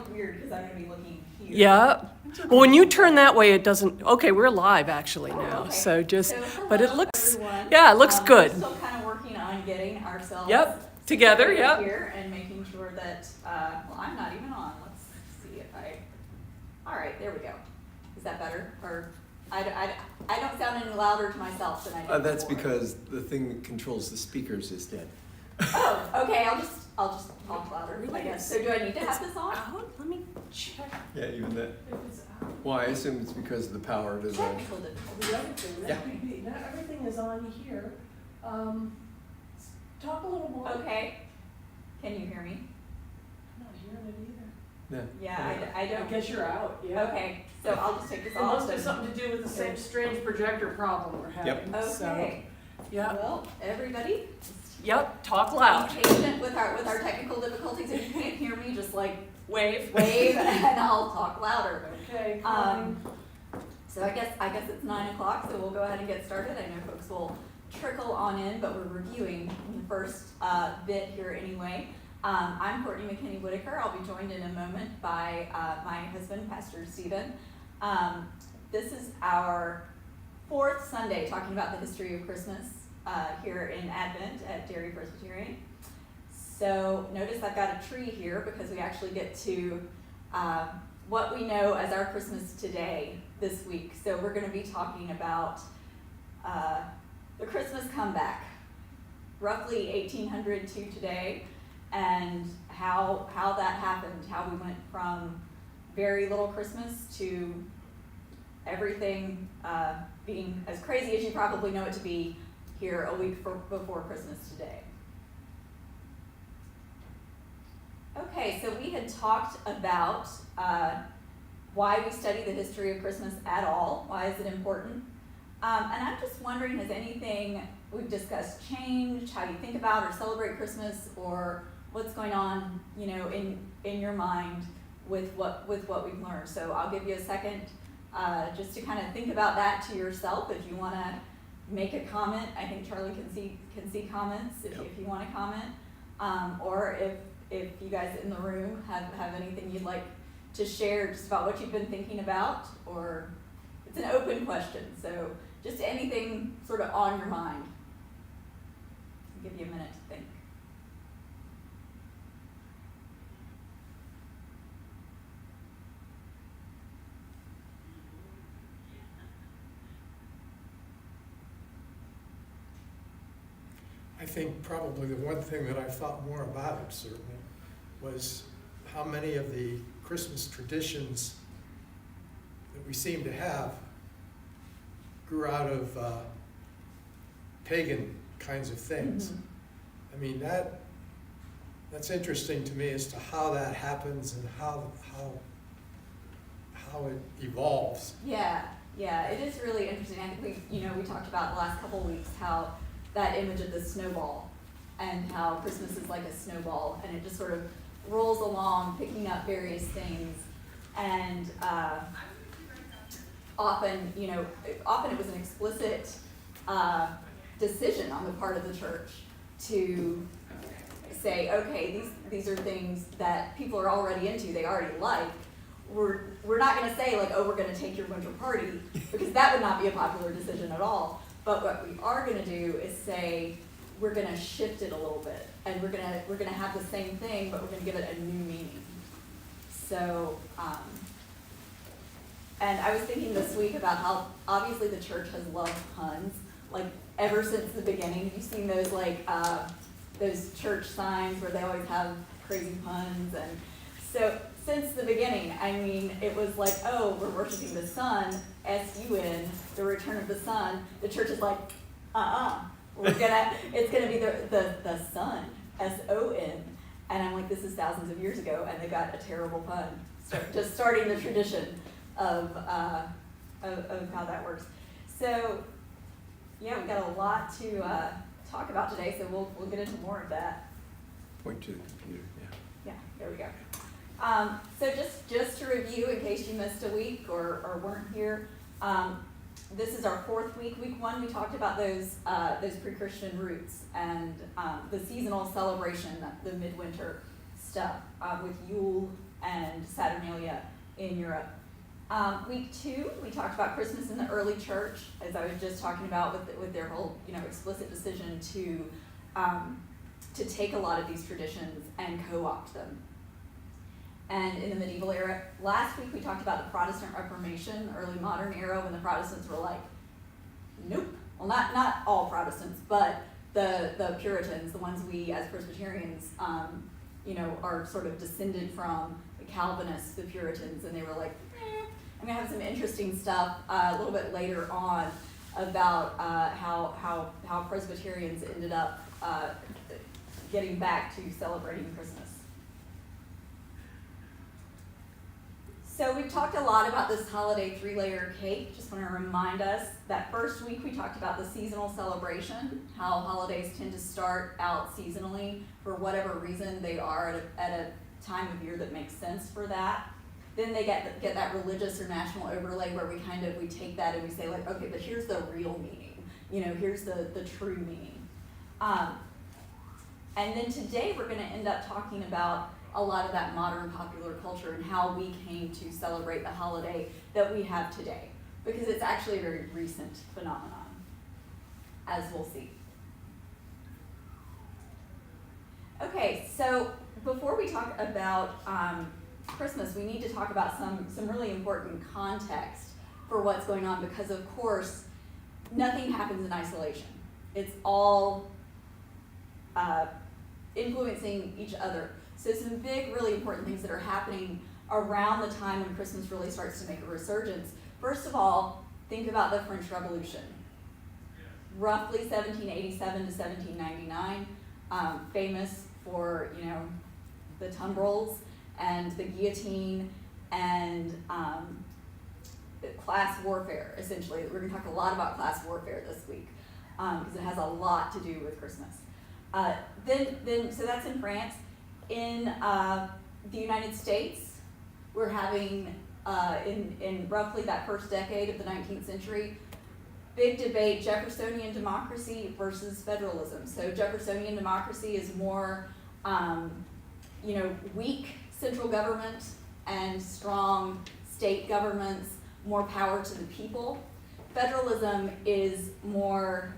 look weird because I'm going to be looking here. Yeah. Well, when you turn that way, it doesn't. Okay, we're live actually now. Okay. So just, So, but it hello, looks. everyone. Yeah, it looks good. We're still kind of working on getting ourselves. Yep. Together. situated Yep. Here and making sure that. Well, I'm not even on. Let's see if I. All right, there we go. Is that better? Or I don't sound any louder to myself than I did That's before. because the thing that controls the speakers is dead. Oh, okay. I'll just talk louder. I guess. So do I need to have this on? Let me check. Yeah, even that. If it's out. Well, I assume it's because of the power design. Technical difficulty. The other thing, Yeah. that could be, not everything is on here. Talk a little more. Okay. Can you hear me? I'm not hearing it either. Yeah. Yeah, I I don't. guess you're out, yeah. Okay, so I'll just take this It off. must have something to do with the same strange projector problem we're having. Yep. So, Okay. yeah. Well, everybody, Yep, talk be loud. patient with our technical difficulties. If you can't hear me, just like Wave. wave and I'll talk louder. Okay. So I guess it's 9 o'clock, so we'll go ahead and get started. I know folks will trickle on in, but we're reviewing the first bit here anyway. I'm Courtney McKinney-Whitaker. I'll be joined in a moment by my husband, Pastor Stephen. This is our fourth Sunday talking about the history of Christmas here in Advent at Derry Presbyterian. So notice I've got a tree here because we actually get to what we know as our Christmas today this week. So we're going to be talking about the Christmas comeback, roughly 1800 to today, and how that happened, how we went from very little Christmas to everything being as crazy as you probably know it to be here a week before Christmas today. Okay, so we had talked about why we study the history of Christmas at all. Why is it important? And I'm just wondering, has anything we've discussed changed? How you think about or celebrate Christmas, or what's going on, in your mind with what we've learned? So I'll give you a second just to kind of think about that to yourself. If you want to make a comment, I think Charlie can see comments if you want to comment, or if you guys in the room have anything you'd like to share just about what you've been thinking about, or it's an open question, so just anything sort of on your mind. I'll give you a minute to think. I think probably the one thing that I thought more about it certainly was how many of the Christmas traditions that we seem to have grew out of pagan kinds of things. Mm-hmm. I mean, that's interesting to me as to how that happens and how it evolves. Yeah, it is really interesting. I think we talked about the last couple of weeks how that image of the snowball and how Christmas is like a snowball and it just sort of rolls along picking up various things, and often it was an explicit decision on the part of the church to say, okay, these are things that people are already into, they already like. We're not going to say like, oh, we're going to take your winter party, because that would not be a popular decision at all. But what we are going to do is say we're going to shift it a little bit, and we're going to have the same thing, but we're going to give it a new meaning. So, and I was thinking this week about how obviously the church has loved puns, like ever since the beginning. Have you seen those those church signs where they always have crazy puns? And so since the beginning, I mean, it was like, oh, we're worshiping the sun, S-U-N, the return of the sun. The church is like, it's gonna be the sun, S-O-N. And I'm like, this is thousands of years ago, and they got a terrible pun. Just starting the tradition of how that works. So, yeah, we've got a lot to talk about today, so we'll get into more of that. Point to the computer, yeah. Yeah, there we go. So just to review, in case you missed a week or weren't here, this is our fourth week. Week 1, we talked about those pre-Christian roots and the seasonal celebration, the midwinter stuff with Yule and Saturnalia in Europe. Week 2, we talked about Christmas in the early church, as I was just talking about with their whole, explicit decision to take a lot of these traditions and co-opt them. And in the medieval era, last week we talked about the Protestant Reformation, the early modern era, when the Protestants were like, nope. Well, not all Protestants, but the Puritans, the ones we as Presbyterians, are sort of descended from, the Calvinists, the Puritans, and they were like, I'm gonna have some interesting stuff a little bit later on about how Presbyterians ended up getting back to celebrating Christmas. So we've talked a lot about this holiday 3-layer cake. Just want to remind us that first week we talked about the seasonal celebration, how holidays tend to start out seasonally for whatever reason they are at a time of year that makes sense for that. Then they get that religious or national overlay where we take that and we say like, okay, but here's the real meaning. Here's the true meaning. And then today we're going to end up talking about a lot of that modern popular culture and how we came to celebrate the holiday that we have today, because it's actually a very recent phenomenon, as we'll see. Okay, so before we talk about Christmas, we need to talk about some really important context for what's going on, because of course, nothing happens in isolation. It's all influencing each other. So some big, really important things that are happening around the time when Christmas really starts to make a resurgence. First of all, think about the French Revolution. Roughly 1787 to 1799, famous for, the tumbrils and the guillotine and class warfare, essentially. We're going to talk a lot about class warfare this week because it has a lot to do with Christmas. So that's in France. In the United States, we're having, in roughly that first decade of the 19th century, big debate, Jeffersonian democracy versus federalism. So Jeffersonian democracy is more, weak central government and strong state governments, more power to the people. Federalism is more,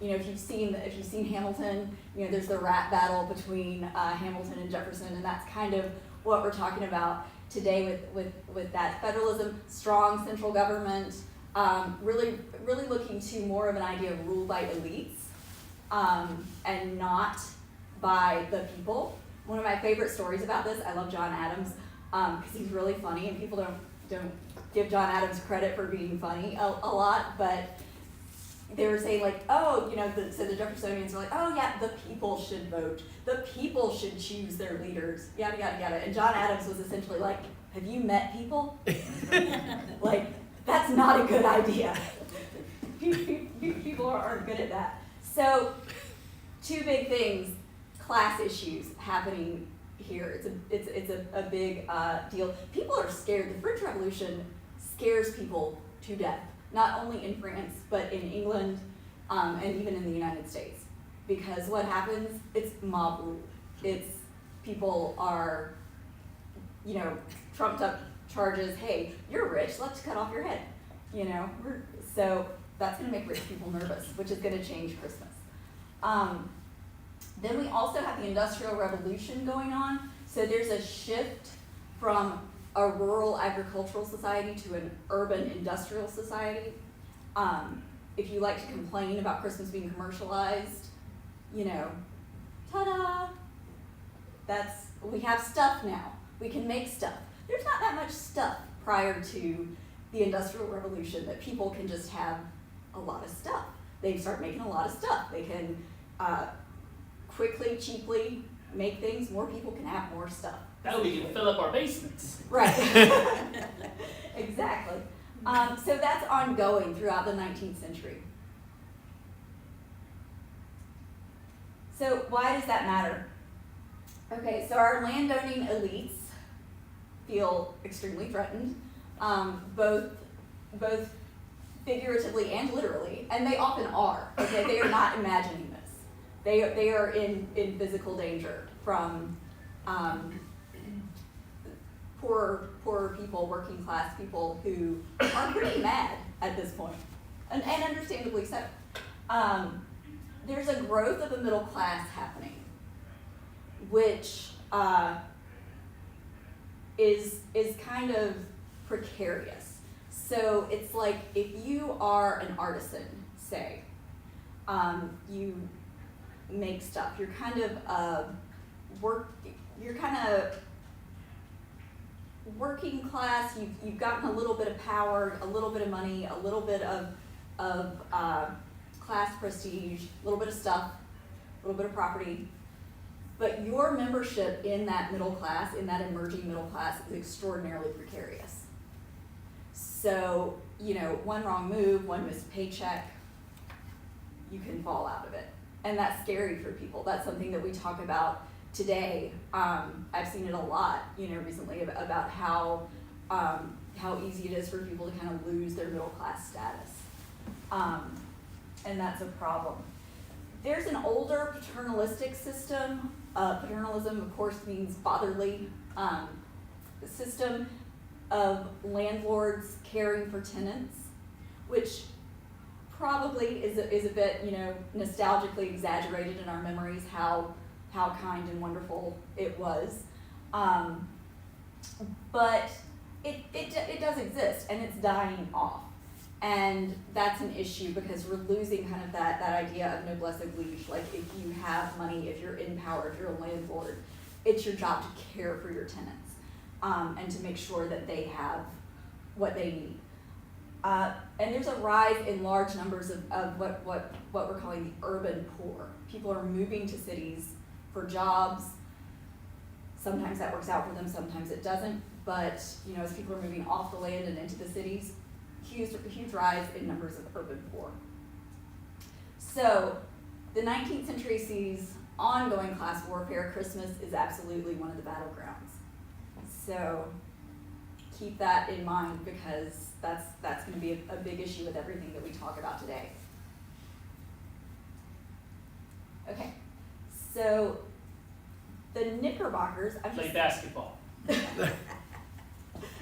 if you've seen Hamilton, there's the rap battle between Hamilton and Jefferson, and that's kind of what we're talking about today with that. Federalism, strong central government, really looking to more of an idea of rule by elites and not by the people. One of my favorite stories about this, I love John Adams because he's really funny, and people don't give John Adams credit for being funny a lot, but they were saying like, so the Jeffersonians were like, oh yeah, the people should vote. The people should choose their leaders, yada, yada, yada. And John Adams was essentially like, have you met people? Like, that's not a good idea. People aren't good at that. So, two big things, class issues happening here. It's a big deal. People are scared. The French Revolution scares people to death, not only in France, but in England, and even in the United States. Because what happens, it's mob rule. It's people are, trumped up charges, hey, you're rich, let's cut off your head. So that's gonna make rich people nervous, which is gonna change Christmas. Then we also have the Industrial Revolution going on. So there's a shift from a rural agricultural society to an urban industrial society. If you like to complain about Christmas being commercialized, ta-da! We have stuff now. We can make stuff. There's not that much stuff prior to the Industrial Revolution that people can just have a lot of stuff. They start making a lot of stuff. They can quickly, cheaply make things. More people can have more stuff. That way we can fill up our basements. Right. Exactly. So that's ongoing throughout the 19th century. So why does that matter? Okay, so our landowning elites feel extremely threatened, both figuratively and literally, and they often are. Okay, they are not imagining this. They are in physical danger from poorer people, working class people who are pretty mad at this point, and understandably so. There's a growth of a middle class happening, which is kind of precarious. So it's like if you are an artisan, say, you make stuff, you're kind of working class, you've gotten a little bit of power, a little bit of money, a little bit of class prestige, a little bit of stuff, a little bit of property. But your membership in that middle class, in that emerging middle class, is extraordinarily precarious. So, one wrong move, one missed paycheck, you can fall out of it. And that's scary for people. That's something that we talk about today. I've seen it a lot, recently about how easy it is for people to kind of lose their middle class status. And that's a problem. There's an older paternalistic system. Paternalism, of course, means fatherly system of landlords caring for tenants, which probably is a bit, nostalgically exaggerated in our memories how kind and wonderful it was. But it does exist, and it's dying off. And that's an issue because we're losing kind of that idea of noblesse oblige. Like if you have money, if you're in power, if you're a landlord, it's your job to care for your tenants and to make sure that they have what they need. And there's a rise in large numbers of what we're calling the urban poor. People are moving to cities for jobs. Sometimes that works out for them, sometimes it doesn't. But as people are moving off the land and into the cities, huge rise in numbers of urban poor. So the 19th century sees ongoing class warfare. Christmas is absolutely one of the battlegrounds. So keep that in mind because that's going to be a big issue with everything that we talk about today. Okay, so the Knickerbockers. Play basketball.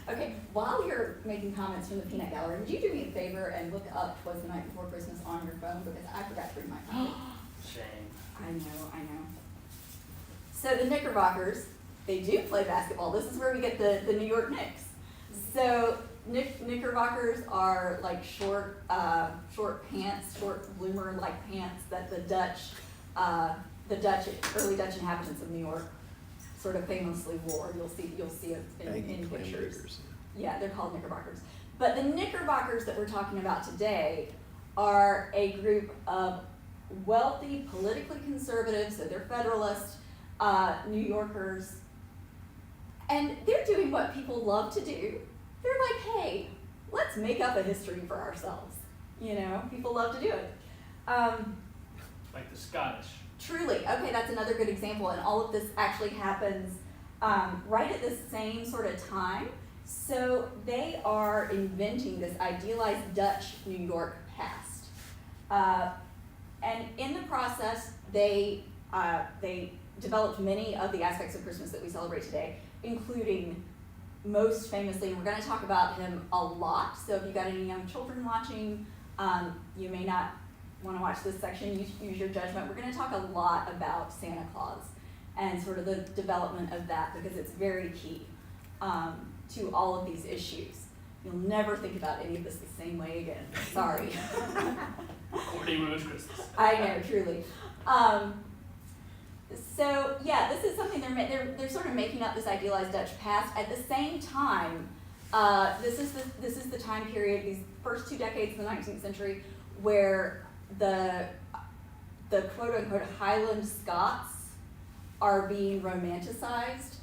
Okay, while you're making comments from the peanut gallery, would you do me a favor and look up Twas the Night Before Christmas on your phone because I forgot to bring my copy. Shame. I know. So the Knickerbockers, they do play basketball. This is where we get the New York Knicks. So Knickerbockers are like short pants, short bloomer-like pants that the early Dutch inhabitants of New York sort of famously wore. You'll see it in pictures. Yeah, they're called Knickerbockers. But the Knickerbockers that we're talking about today are a group of wealthy, politically conservative, so they're Federalist, New Yorkers, and they're doing what people love to do. They're like, hey, let's make up a history for ourselves. People love to do it. Like the Scottish. Truly. Okay, that's another good example. And all of this actually happens right at the same sort of time. So they are inventing this idealized Dutch New York past. And in the process, they developed many of the aspects of Christmas that we celebrate today, including most famously, we're going to talk about him a lot. So if you got any young children watching, you may not want to watch this section, use your judgment. We're going to talk a lot about Santa Claus and sort of the development of that because it's very key to all of these issues. You'll never think about any of this the same way again. Sorry. 40 ruined Christmas. I know, truly. So yeah, this is something they're sort of making up this idealized Dutch past. At the same time, this is the time period, these first 2 decades of the 19th century, where the quote unquote Highland Scots are being romanticized.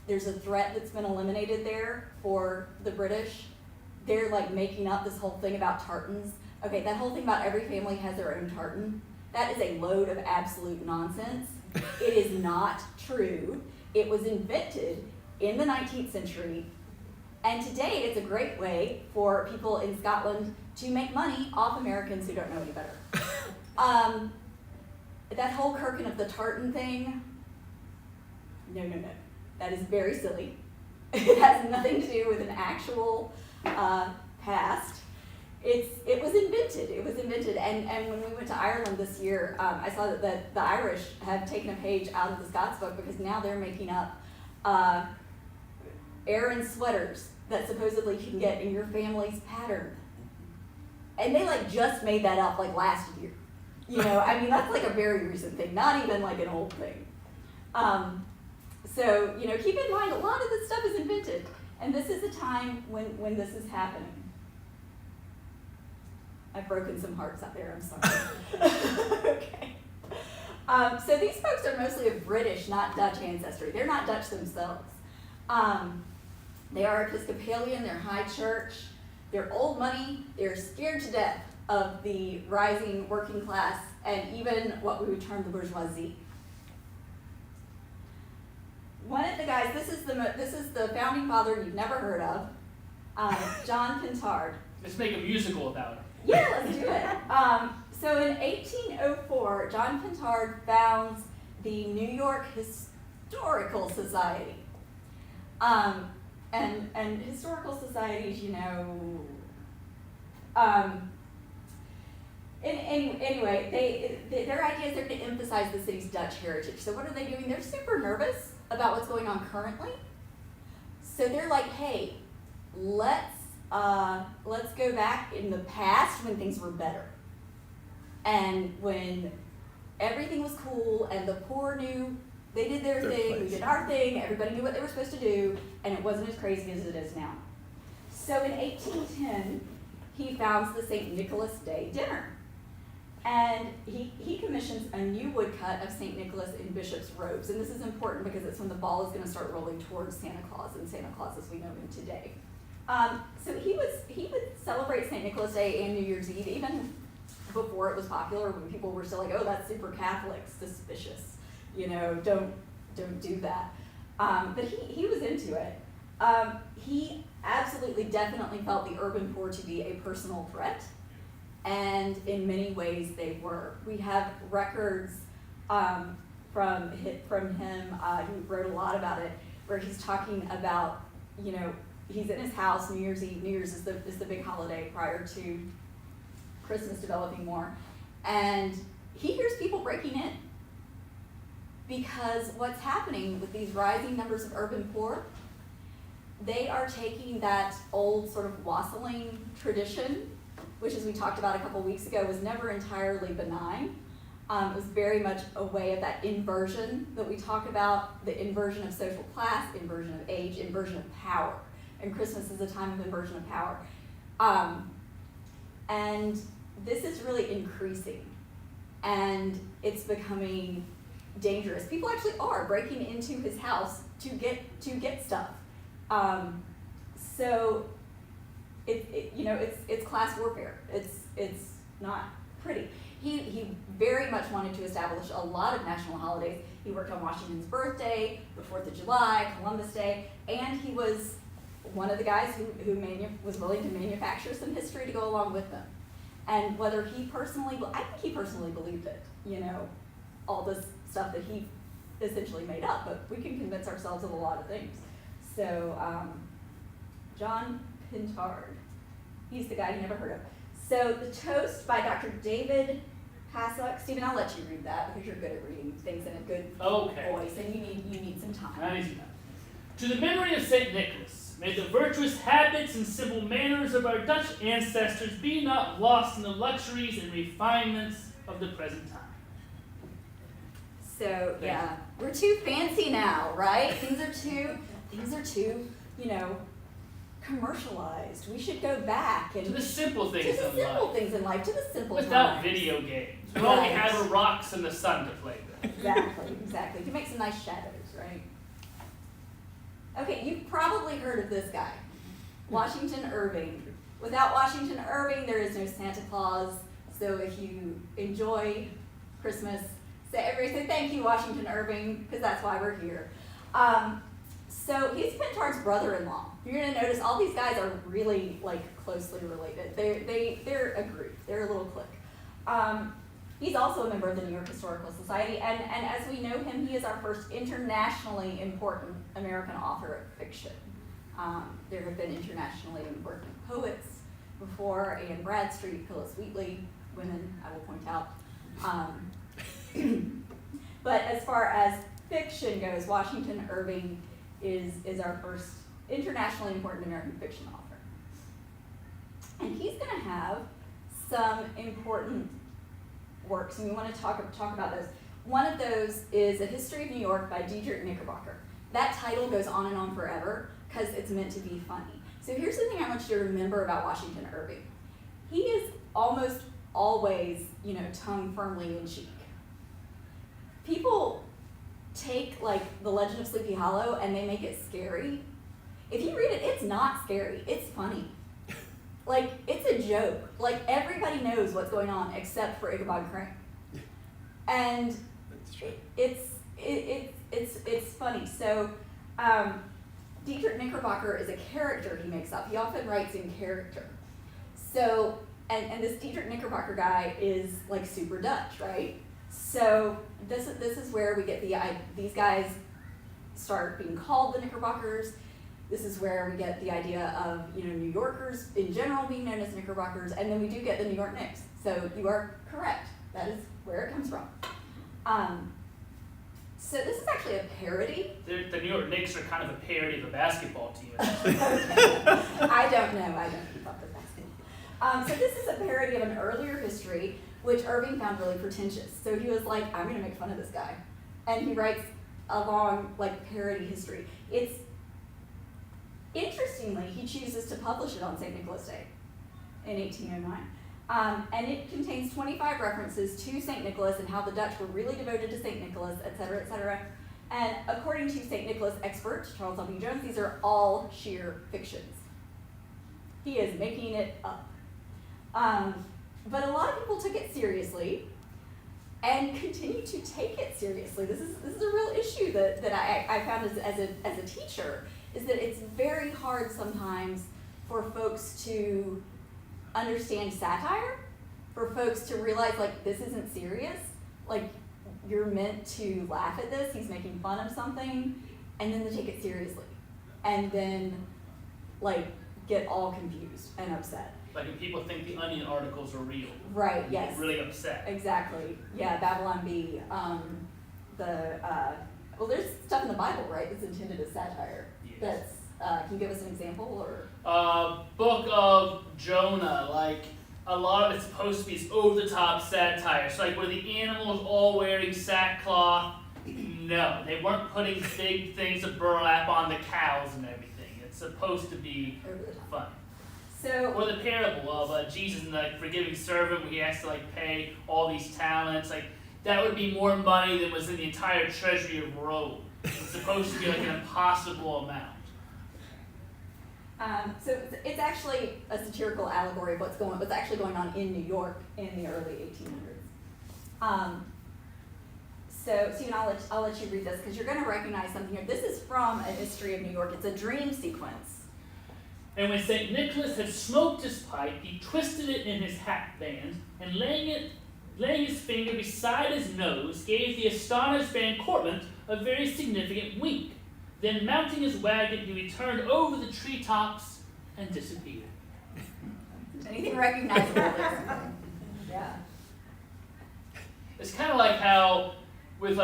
There's a threat that's been eliminated there for the British. They're like making up this whole thing about tartans. Okay, that whole thing about every family has their own tartan, that is a load of absolute nonsense. It is not true. It was invented in the 19th century, and today it's a great way for people in Scotland to make money off Americans who don't know any better. That whole Kirkin of the tartan thing, no. That is very silly. It has nothing to do with an actual past. It was invented. It was invented, and when we went to Ireland this year, I saw that the Irish have taken a page out of the Scots book because now they're making up Aran sweaters that supposedly you can get in your family's pattern, and they like just made that up like last year. You know, I mean that's like a very recent thing, not even like an old thing. So you know, keep in mind a lot of this stuff is invented, and this is a time when this is happening. I've broken some hearts out there, I'm sorry. Okay. So these folks are mostly of British, not Dutch ancestry. They're not Dutch themselves. They are Episcopalian, they're high church, they're old money, they're scared to death of the rising working class and even what we would term the bourgeoisie. One of the guys, this is the founding father you've never heard of, John Pintard. Let's make a musical about it. Yeah, let's do it. So in 1804, John Pintard founds the New York Historical Society. And historical societies, you know, anyway, their idea is they're going to emphasize the city's Dutch heritage. So what are they doing? They're super nervous about what's going on currently. So they're like, hey, let's go back in the past when things were better. And when everything was cool and the poor knew they did their thing, we did our thing, everybody knew what they were supposed to do, and it wasn't as crazy as it is now. So in 1810, he founds the St. Nicholas Day dinner. And he commissions a new woodcut of St. Nicholas in bishop's robes. And this is important because it's when the ball is going to start rolling towards Santa Claus and Santa Claus as we know him today. So he would celebrate St. Nicholas Day and New Year's Eve even before it was popular, when people were still like, oh, that's super Catholic, suspicious, you know, don't do that. But he was into it. He absolutely, definitely felt the urban poor to be a personal threat, and in many ways they were. We have records from him. He wrote a lot about it, where he's talking about, you know, he's in his house New Year's Eve. New Year's is the big holiday prior to Christmas developing more, and he hears people breaking in, because what's happening with these rising numbers of urban poor, they are taking that old sort of wassailing tradition, which, as we talked about a couple weeks ago, was never entirely benign. It was very much a way of that inversion that we talk about, the inversion of social class, inversion of age, inversion of power. And Christmas is a time of inversion of power. And this is really increasing, and it's becoming dangerous. People actually are breaking into his house to get stuff. So it's class warfare. It's not pretty. He very much wanted to establish a lot of national holidays. He worked on Washington's birthday, the 4th of July, Columbus Day, and he was one of the guys who was willing to manufacture some history to go along with them. And whether he personally, I think he personally believed it, you know, all this stuff that he essentially made up, but we can convince ourselves of a lot of things. So John Pintard, he's the guy you never heard of. So the toast by Dr. David Hasluck. Stephen, I'll let you read that because you're good at reading things in a good voice, and you need some time. Not easy enough. To the memory of St. Nicholas, may the virtuous habits and civil manners of our Dutch ancestors be not lost in the luxuries and refinements of the present time. So yeah, we're too fancy now, right? Things are too, you know, commercialized. We should go back and To the simple things to the in simple life. things in life, to the simple Without times. video games. When all we Right. had were rocks and the sun to play with. Exactly. To make some nice shadows, right? Okay, you've probably heard of this guy, Washington Irving. Without Washington Irving, there is no Santa Claus. So if you enjoy Christmas, everybody say thank you, Washington Irving, because that's why we're here. So he's Pintard's brother-in-law. You're gonna notice all these guys are really closely related. They're a group. They're a little clique. He's also a member of the New York Historical Society, and as we know him, he is our first internationally important American author of fiction. There have been internationally important poets before, Anne Bradstreet, Phyllis Wheatley, women, I will point out. But as far as fiction goes, Washington Irving is our first internationally important American fiction author. And he's going to have some important works, and we want to talk about those. One of those is A History of New York by Diedrich Knickerbocker. That title goes on and on forever because it's meant to be funny. So here's the thing I want you to remember about Washington Irving. He is almost always, tongue firmly in cheek. People take like The Legend of Sleepy Hollow and they make it scary. If you read it, it's not scary, it's funny. Like, it's a joke. Like, everybody knows what's going on except for Ichabod Crane. And That's true. it's funny. So, Diedrich Knickerbocker is a character he makes up. He often writes in character. So, and this Diedrich Knickerbocker guy is like super Dutch, right? So this is where we get these guys start being called the Knickerbockers. This is where we get the idea of New Yorkers in general being known as Knickerbockers, and then we do get the New York Knicks. So you are correct. That is where it comes from. So this is actually a parody. The New York Knicks are kind of a parody of a basketball team. I don't know. I don't keep up with basketball. So this is a parody of an earlier history, which Irving found really pretentious. So he was like, I'm going to make fun of this guy. And he writes a long, parody history. Interestingly, he chooses to publish it on St. Nicholas Day in 1809. And it contains 25 references to St. Nicholas and how the Dutch were really devoted to St. Nicholas, et cetera, et cetera. And according to St. Nicholas expert Charles W. Jones, these are all sheer fictions. He is making it up. But a lot of people took it seriously and continue to take it seriously. This is a real issue that I found as a teacher, is that it's very hard sometimes for folks to understand satire, for folks to realize this isn't serious, you're meant to laugh at this, he's making fun of something, and then they take it seriously, and then get all confused and upset. Like when people think the Onion articles are real. Right, They yes. get really upset. Exactly. Yeah, Babylon Bee. Well, there's stuff in the Bible, right, that's intended as satire. Yes. That's, can you give us an example, or? Book of Jonah, a lot of it's supposed to be this over-the-top satire. So were the animals all wearing sackcloth? No, they weren't putting big things of burlap on the cows and everything. It's supposed to be Over the top. fun. So, Or the parable of Jesus and the forgiving servant, where he has to pay all these talents. That would be more money than was in the entire treasury of Rome. It's supposed to be an impossible amount. so it's actually a satirical allegory of what's actually going on in New York in the early 1800s. So Stephen, I'll let you read this because you're going to recognize something here. This is from A History of New York. It's a dream sequence. And when St. Nicholas had smoked his pipe, he twisted it in his hat band, and laying his finger beside his nose, gave the astonished Van Cortlandt a very significant wink. Then mounting his wagon, he returned over the treetops and disappeared. Anything recognizable there? Yeah. It's kind of like how with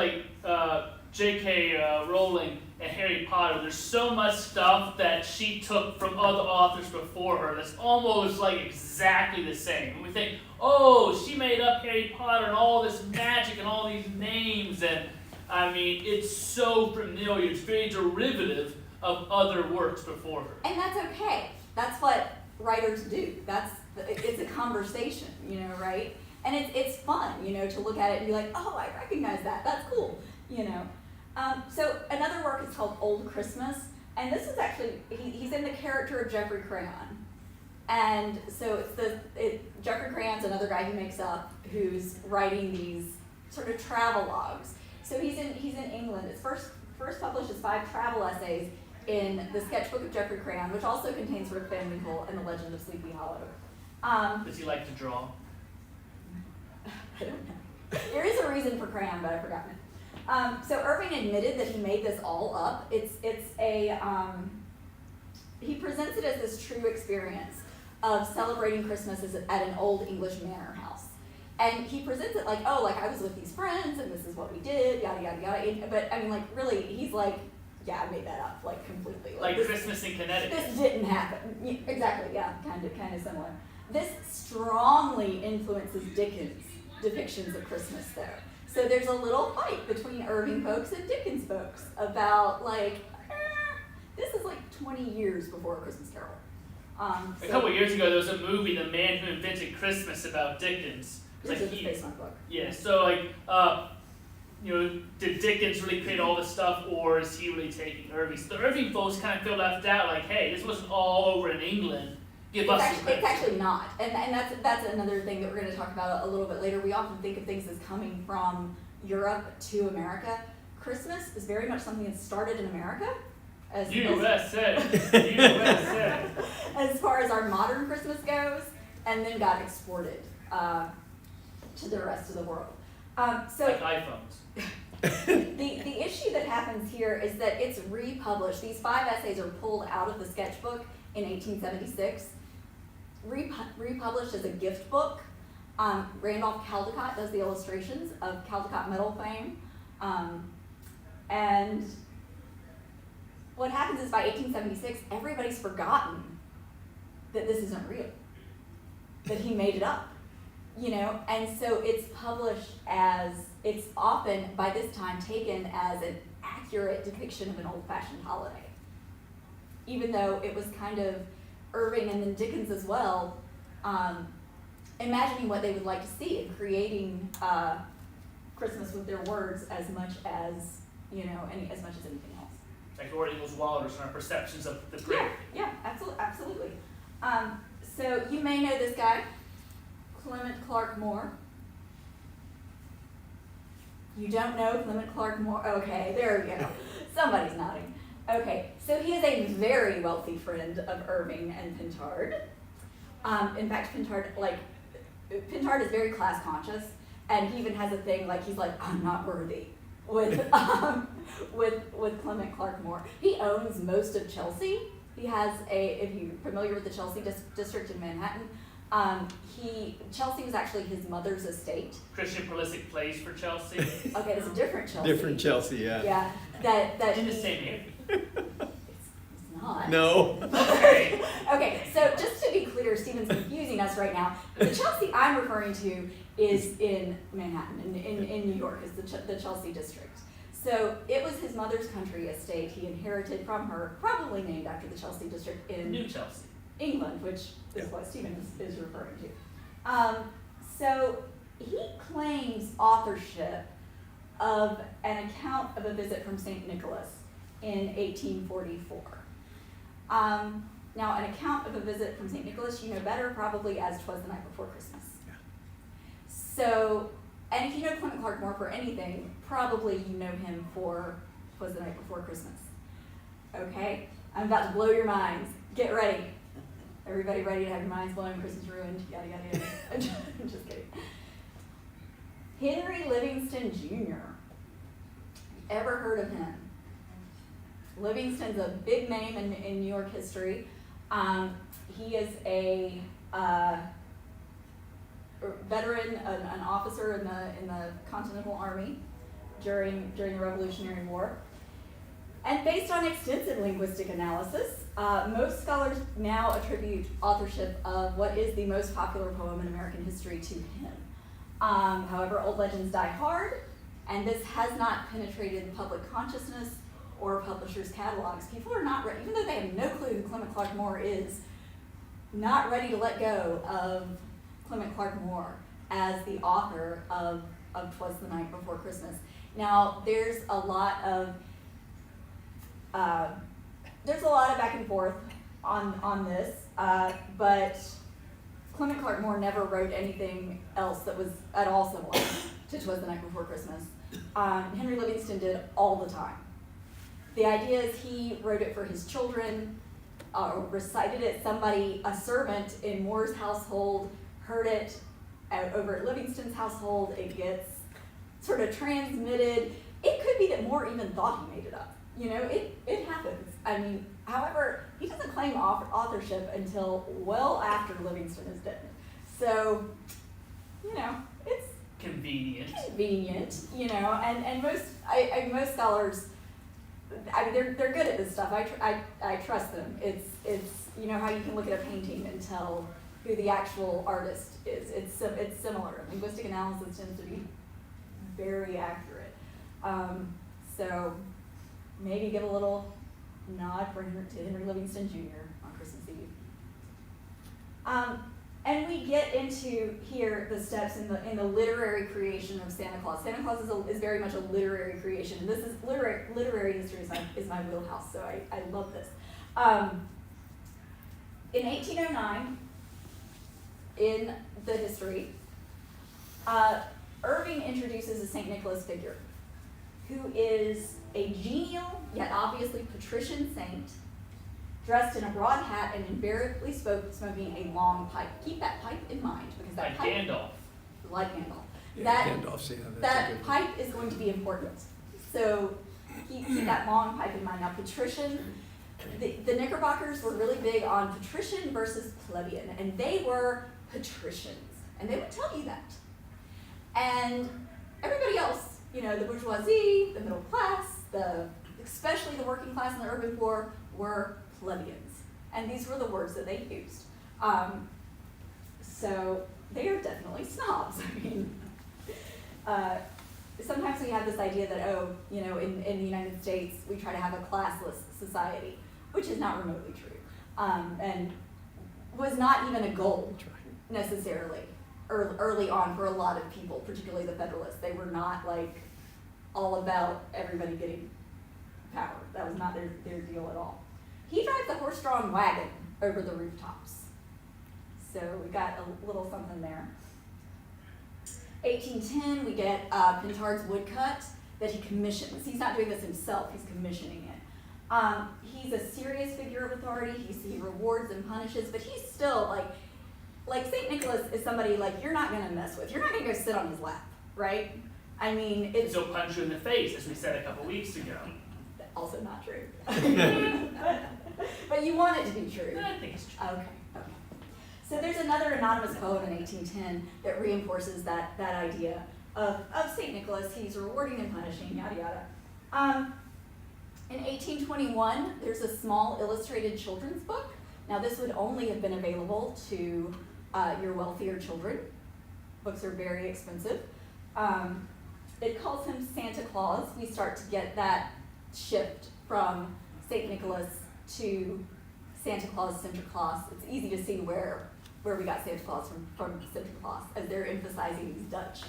J.K. Rowling and Harry Potter, there's so much stuff that she took from other authors before her that's almost exactly the same. And we think, oh, she made up Harry Potter and all this magic and all these names, and it's so familiar. It's very derivative of other works before her. And that's okay. That's what writers do. It's a conversation, right? And it's fun, to look at it and be like, oh, I recognize that. That's cool, So another work is called Old Christmas, and this is actually, he's in the character of Geoffrey Crayon. And so Geoffrey Crayon's another guy he makes up who's writing these sort of travelogues. So he's in England. It's first published as 5 travel essays in the sketchbook of Geoffrey Crayon, which also contains Rip Van Winkle and the Legend of Sleepy Hollow. Does he like to draw? I don't know. There is a reason for Crayon, but I've forgotten it. So Irving admitted that he made this all up. It's he presents it as this true experience of celebrating Christmas at an old English manor house. And he presents it like, oh, like I was with these friends and this is what we did, yada, yada, yada. But I mean, like, really, he's like, yeah, I made that up, like, completely. Like this, Christmas in Connecticut. This didn't happen. Yeah, exactly, yeah, kind of similar. This strongly influences Dickens' depictions of Christmas, though. So there's a little fight between Irving folks and Dickens folks about, like, this is like 20 years before A Christmas Carol. A couple years ago, there was a movie, The Man Who Invented Christmas, about Dickens. This is based on a book. Yeah, so like, did Dickens really create all this stuff, or is he really taking Irving? So the Irving folks kind of feel left out, like, hey, this wasn't all over in England. Give us some credit. It's actually not, and that's another thing that we're going to talk about a little bit later. We often think of things as coming from Europe to America. Christmas is very much something that started in America. USA. As far as our modern Christmas goes, and then got exported to the rest of the world. So like iPhones. the issue that happens here is that it's republished. These 5 essays are pulled out of the sketchbook in 1876, republished as a gift book. Randolph Caldecott does the illustrations of Caldecott metal fame. And what happens is by 1876, everybody's forgotten that this isn't real, that he made it up, and so it's published as, it's often by this time taken as an accurate depiction of an old-fashioned holiday, even though it was kind of Irving and then Dickens as well, imagining what they would like to see and creating Christmas with their words as much as, as much as anything else. Like Lord Ingalls Wilder's and our perceptions of the great. Yeah, absolutely. So you may know this guy, Clement Clarke Moore. You don't know Clement Clarke Moore? Okay, there we go. Somebody's nodding. Okay, so he is a very wealthy friend of Irving and Pintard. In fact, Pintard is very class conscious, and he even has a thing like, he's like, I'm not worthy with Clement Clarke Moore. He owns most of Chelsea. He has if you're familiar with the Chelsea district in Manhattan, Chelsea was actually his mother's estate. Christian prolific place for Chelsea. Okay, that's a different Chelsea. Different Chelsea, yeah. Yeah, that In the same area. It's not. No. Okay. Okay, so just to be clear, Stephen's confusing us right now. The Chelsea I'm referring to is in Manhattan, in New York, is the Chelsea district. So it was his mother's country estate he inherited from her, probably named after the Chelsea district in New Chelsea. England, which is what Stephen is referring to. So he claims authorship of an account of a visit from St. Nicholas in 1844. Now, an account of a visit from St. Nicholas, you know better probably as 'Twas the Night Before Christmas. Yeah. So, and if you know Clement Clarke Moore for anything, probably you know him for 'Twas the Night Before Christmas. Okay? I'm about to blow your minds. Get ready. Everybody ready to have your minds blown, Christmas ruined, yada, yada, yada. I'm just kidding. Henry Livingston Jr. Ever heard of him? Livingston's a big name in New York history. He is a veteran, an officer in the Continental Army during the Revolutionary War. And based on extensive linguistic analysis, most scholars now attribute authorship of what is the most popular poem in American history to him. However, old legends die hard, and this has not penetrated public consciousness or publishers' catalogs. People are not ready, even though they have no clue who Clement Clarke Moore is, not ready to let go of Clement Clarke Moore as the author of 'Twas the Night Before Christmas. Now, there's a lot of back and forth on this, but Clement Clarke Moore never wrote anything else that was at all similar to 'Twas the Night Before Christmas. Henry Livingston did all the time. The idea is he wrote it for his children, recited it. A servant in Moore's household heard it over at Livingston's household. It gets sort of transmitted. It could be that Moore even thought he made it up. It happens. I mean, however, he doesn't claim claim authorship until well after Livingston is dead. So, you know, it's Convenient. convenient, you know, and most scholars, I mean, they're good at this stuff. I trust them. It's you know how you can look at a painting and tell who the actual artist is. It's similar. Linguistic analysis tends to be very accurate. So maybe give a little nod to Henry Livingston Jr. on Christmas Eve. And we get into here the steps in the literary creation of Santa Claus. Santa Claus is very much a literary creation, and this is literary history is my wheelhouse. So I love this. In 1809, in the history, Irving introduces a St. Nicholas figure, who is a genial yet obviously patrician saint, dressed in a broad hat and invariably smoking a long pipe. Keep that pipe in mind, because that Like pipe, Gandalf. like Gandalf, Yeah, that Gandalf's, yeah, that's a that good one. pipe is going to be important. So keep that long pipe in mind. Now, patrician, the Knickerbockers were really big on patrician versus plebeian, and they were patricians, and they would tell you that. And everybody else, you know, the bourgeoisie, the middle class, especially the working class and the urban poor, were plebeians, and these were the words that they used. So they are definitely snobs. I mean, sometimes we have this idea that, oh, you know, in the United States we try to have a classless society, which is not remotely true, and was not even a goal necessarily early on for a lot of people, particularly the Federalists. They were not like all about everybody getting power. That was not their deal at all. He drives a horse-drawn wagon over the rooftops. So we got a little something there. 1810, we get Pintard's woodcut that he commissions. He's not doing this himself, he's commissioning it. He's a serious figure of authority. He rewards and punishes, but he's still like St. Nicholas is somebody like you're not gonna mess with. You're not gonna go sit on his lap, right? I mean, it's He'll punch you in the face, as we said a couple weeks ago. also not true. But you want it to be true. I think it's true. Okay. So there's another anonymous poem in 1810 that reinforces that idea of St. Nicholas. He's rewarding and punishing, yada yada. In 1821, there's a small illustrated children's book. Now this would only have been available to your wealthier children. Books are very expensive. It calls him Santa Claus. We start to get that shift from St. Nicholas to Santa Claus, Sinterklaas. It's easy to see where we got Santa Claus from Sinterklaas, as they're emphasizing these Dutch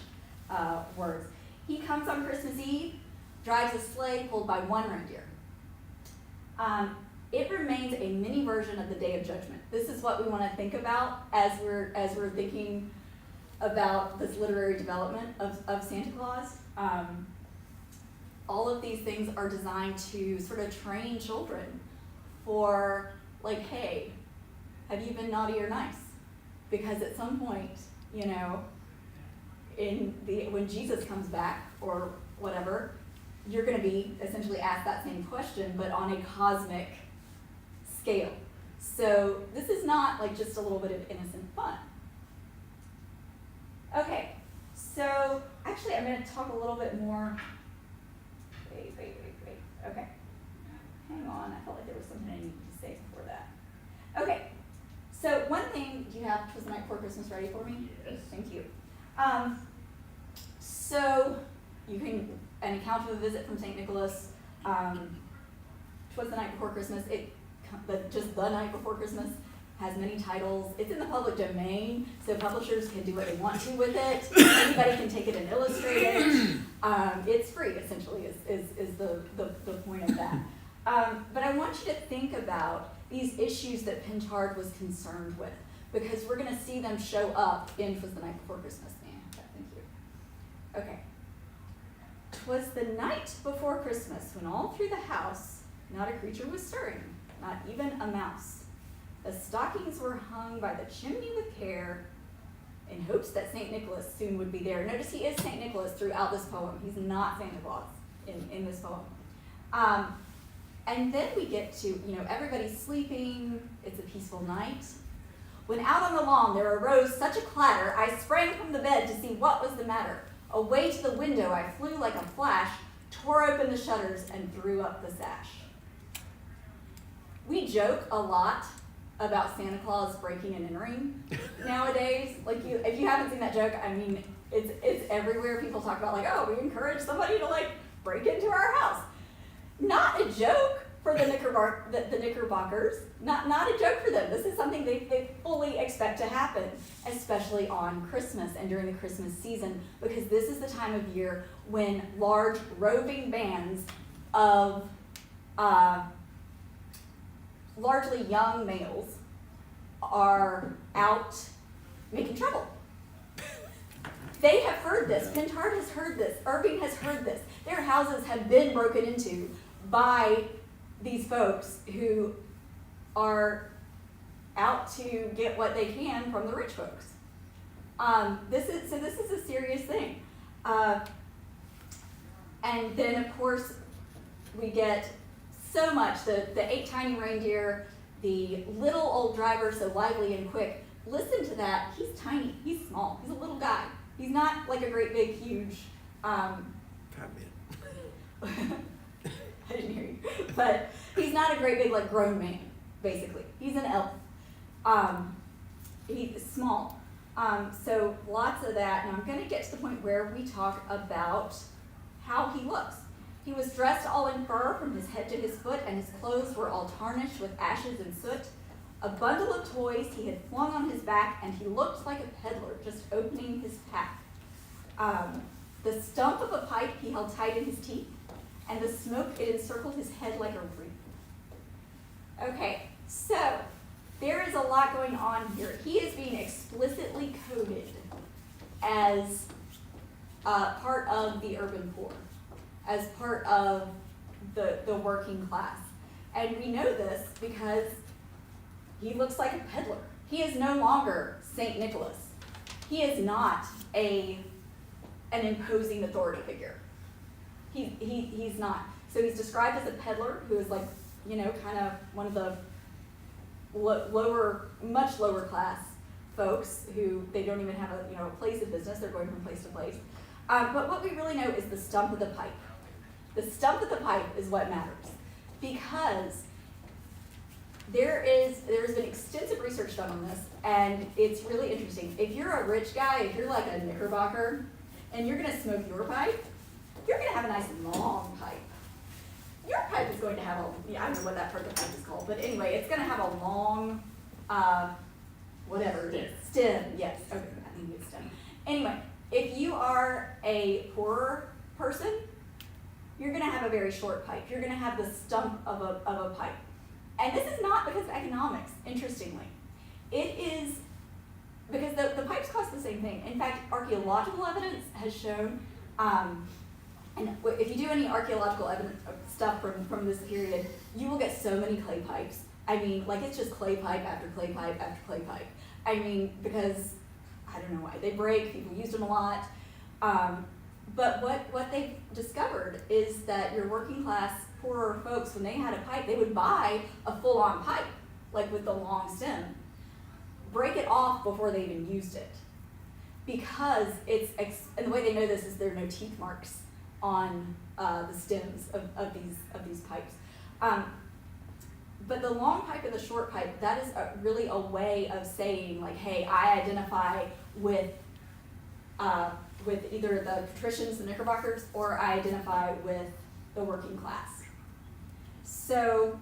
words. He comes on Christmas Eve, drives a sleigh pulled by one reindeer. It remains a mini version of the Day of Judgment. This is what we want to think about as we're thinking about this literary development of Santa Claus. All of these things are designed to sort of train children for, like, hey, have you been naughty or nice? Because at some point, you know, when Jesus comes back or whatever, you're going to be essentially asked that same question, but on a cosmic scale. So this is not like just a little bit of innocent fun. Okay, so actually I'm going to talk a little bit more. Wait. Okay, hang on. I felt like there was something I needed to say before that. Okay, so one thing, do you have Twas the Night Before Christmas ready for me? Yes. Thank you. So you can, an account of a visit from St. Nicholas, Twas the Night Before Christmas, just the night before Christmas, has many titles. It's in the public domain, so publishers can do what they want to with it. Anybody can take it and illustrate it. It's free, essentially, is the point of that. But I want you to think about these issues that Pintard was concerned with, because we're going to see them show up in Twas the Night Before Christmas. Yeah, thank you. Okay. 'Twas the night before Christmas, when all through the house not a creature was stirring, not even a mouse. The stockings were hung by the chimney with care, in hopes that St. Nicholas soon would be there. Notice he is St. Nicholas throughout this poem. He's not Santa Claus in this poem. And then we get to, everybody's sleeping, it's a peaceful night. When out on the lawn there arose such a clatter, I sprang from the bed to see what was the matter. Away to the window I flew like a flash, tore open the shutters, and threw up the sash. We joke a lot about Santa Claus breaking and entering nowadays. Like, if you haven't seen that joke, I mean, it's everywhere. People talk about, like, oh, we encourage somebody to, like, break into our house. Not a joke for the Knickerbockers. Not a joke for them. This is something they fully expect to happen, especially on Christmas and during the Christmas season, because this is the time of year when large roving bands of largely young males are out making trouble. They have heard this. Pentard has heard this. Irving has heard this. Their houses have been broken into by these folks who are out to get what they can from the rich folks. This is a serious thing. And then, of course, we get so much, the 8 tiny reindeer, the little old driver so lively and quick. Listen to that. He's tiny. He's small. He's a little guy. He's not like a great big huge Batman. I didn't hear you. But he's not a great big like grown man, basically. He's an elf. He's small. So lots of that. And I'm going to get to the point where we talk about how he looks. He was dressed all in fur from his head to his foot, and his clothes were all tarnished with ashes and soot. A bundle of toys he had flung on his back, and he looked like a peddler just opening his pack. The stump of a pipe he held tight in his teeth, and the smoke, it encircled his head like a wreath. Okay, so there is a lot going on here. He is being explicitly coded as part of the urban poor, as part of the working class. And we know this because he looks like a peddler. He is no longer St. Nicholas. He is not an imposing authority figure. He's not. So he's described as a peddler who is like, kind of one of the much lower class folks who they don't even have a place of business. They're going from place to place. But what we really know is the stump of the pipe. The stump of the pipe is what matters, because there's been extensive research done on this, and it's really interesting. If you're a rich guy, if you're like a Knickerbocker, and you're going to smoke your pipe, you're going to have a nice long pipe. Your pipe is going to have I don't know what that part of the pipe is called, but anyway, it's going to have a long, whatever it is, stem, yes, okay, I think it's stem. Anyway, if you are a poorer person, you're going to have a very short pipe. You're going to have the stump of a pipe. And this is not because of economics, interestingly. It is because the pipes cost the same thing. In fact, archaeological evidence has shown, and if you do any archaeological evidence stuff from this period, you will get so many clay pipes. I mean, like, it's just clay pipe after clay pipe after clay pipe. I mean, because, I don't know why, they break, people used them a lot. But what they've discovered is that your working class, poorer folks, when they had a pipe, they would buy a full-on pipe, like with the long stem, break it off before they even used it. Because and the way they know this is there are no teeth marks on the stems of these pipes. But the long pipe and the short pipe, that is really a way of saying, like, hey, I identify with either the patricians, the Knickerbockers, or I identify with the working class. So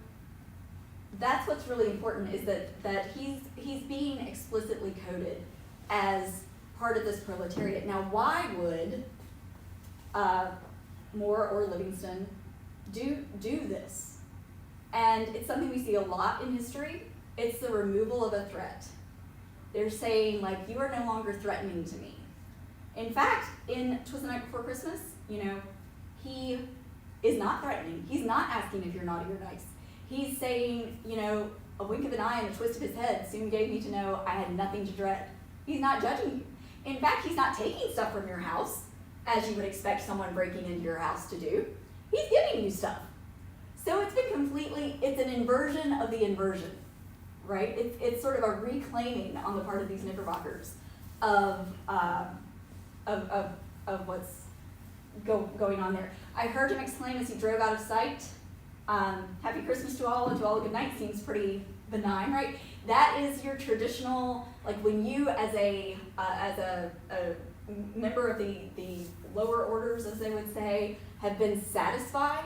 that's what's really important, is that he's being explicitly coded as part of this proletariat. Now, why would Moore or Livingston do this? And it's something we see a lot in history. It's the removal of a threat. They're saying, like, you are no longer threatening to me. In fact, in 'Twas the Night Before Christmas, he is not threatening. He's not asking if you're naughty or nice. He's saying, a wink of an eye and a twist of his head soon gave me to know I had nothing to dread. He's not judging you. In fact, he's not taking stuff from your house, as you would expect someone breaking into your house to do. He's giving you stuff. So it's been completely, it's an inversion of the inversion, right? It's sort of a reclaiming on the part of these Knickerbockers of what's going on there. I heard him exclaim as he drove out of sight, "Happy Christmas to all and to all a good night," seems pretty benign, right? That is your traditional, like when you as a member of the lower orders, as they would say, have been satisfied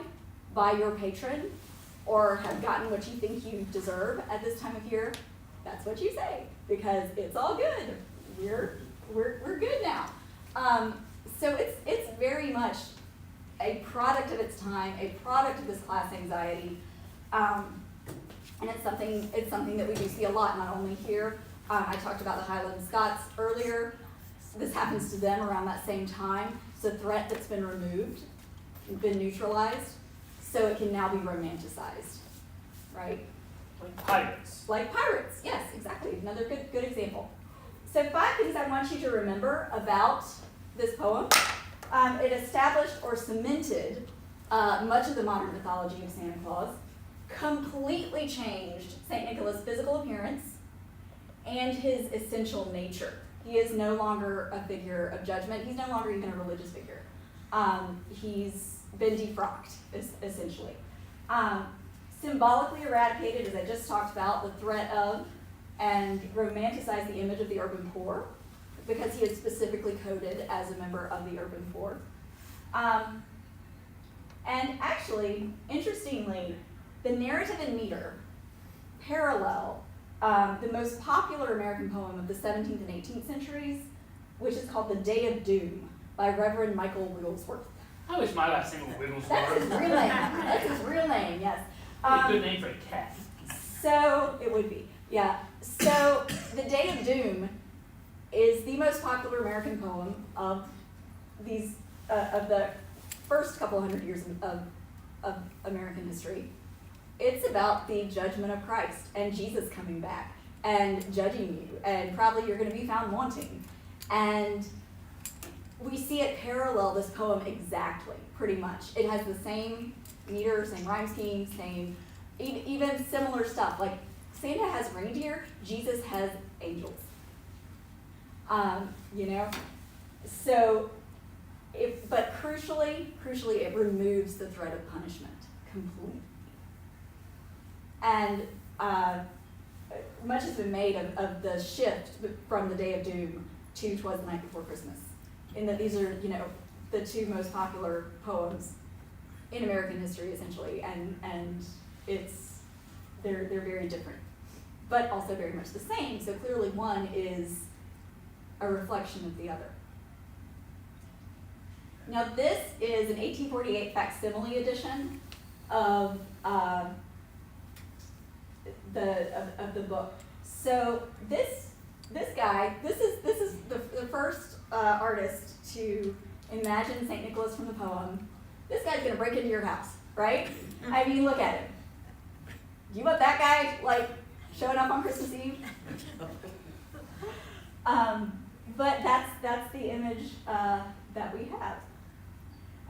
by your patron or have gotten what you think you deserve at this time of year, that's what you say, because it's all good. We're good now. So it's very much a product of its time, a product of this class anxiety, and it's something that we do see a lot, not only here. I talked about the Highland Scots earlier. This happens to them around that same time. It's a threat that's been removed, been neutralized, so it can now be romanticized, right? Like pirates. Like pirates, yes, exactly. Another good example. So 5 things I want you to remember about this poem. It established or cemented much of the modern mythology of Santa Claus, completely changed St. Nicholas' physical appearance and his essential nature. He is no longer a figure of judgment. He's no longer even a religious figure. He's been defrocked, essentially. Symbolically eradicated, as I just talked about, the threat of and romanticized the image of the urban poor, because he is specifically coded as a member of the urban poor. And actually, interestingly, the narrative and meter parallel the most popular American poem of the 17th and 18th centuries, which is called The Day of Doom by Reverend Michael Wigglesworth. I wish my last name was Wigglesworth. That's his real name. That's his real name, yes. A good name for a cat. So, it would be, yeah. So, The Day of Doom is the most popular American poem of these, of the first couple hundred years of American history. It's about the judgment of Christ and Jesus coming back and judging you, and probably you're going to be found wanting. And we see it parallel this poem exactly, pretty much. It has the same meter, same rhyme scheme, same, even similar stuff. Like Santa has reindeer, Jesus has angels. You know? So, but crucially, it removes the threat of punishment completely. And much has been made of the shift from the Day of Doom to 'Twas the Night Before Christmas, in that these are, you know, the two most popular poems in American history, essentially, and they're very different, but also very much the same. So clearly, one is a reflection of the other. Now, this is an 1848 facsimile edition of the book. So this guy, this is the first artist to imagine St. Nicholas from the poem. This guy's gonna break into your house, right? I mean, look at him. Do you want that guy like showing up on Christmas Eve? But that's the image that we have.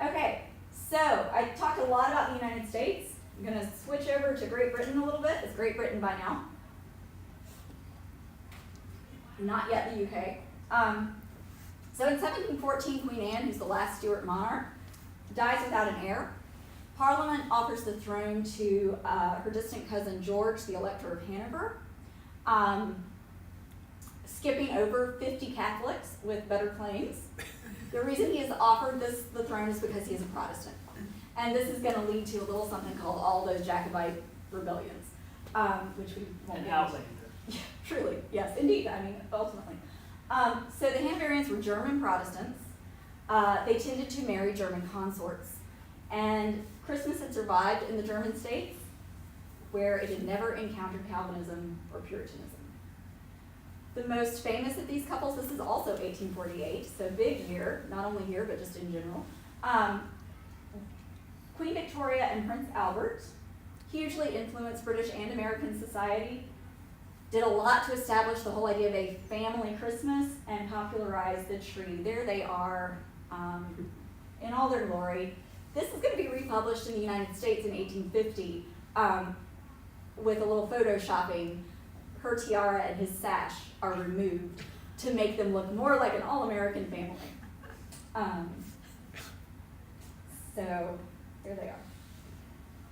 Okay, so I talked a lot about the United States. I'm going to switch over to Great Britain a little bit. It's Great Britain by now. Not yet the UK. So in 1714, Queen Anne, who's the last Stuart monarch, dies without an heir. Parliament offers the throne to her distant cousin George, the Elector of Hanover, skipping over 50 Catholics with better claims. The reason he is offered the throne is because he is a Protestant. And this is going to lead to a little something called all those Jacobite rebellions, which we won't And get into. Outlander. Yeah, truly, yes, indeed. I mean, ultimately. So the Hanoverians were German Protestants. They tended to marry German consorts. And Christmas had survived in the German states, where it had never encountered Calvinism or Puritanism. The most famous of these couples, this is also 1848, so big year, not only here, but just in general. Queen Victoria and Prince Albert hugely influenced British and American society, did a lot to establish the whole idea of a family Christmas and popularize the tree. There they are in all their glory. this is going to be republished in the United States in 1850 with a little photoshopping. Her tiara and his sash are removed to make them look more like an all-American family. So there they are.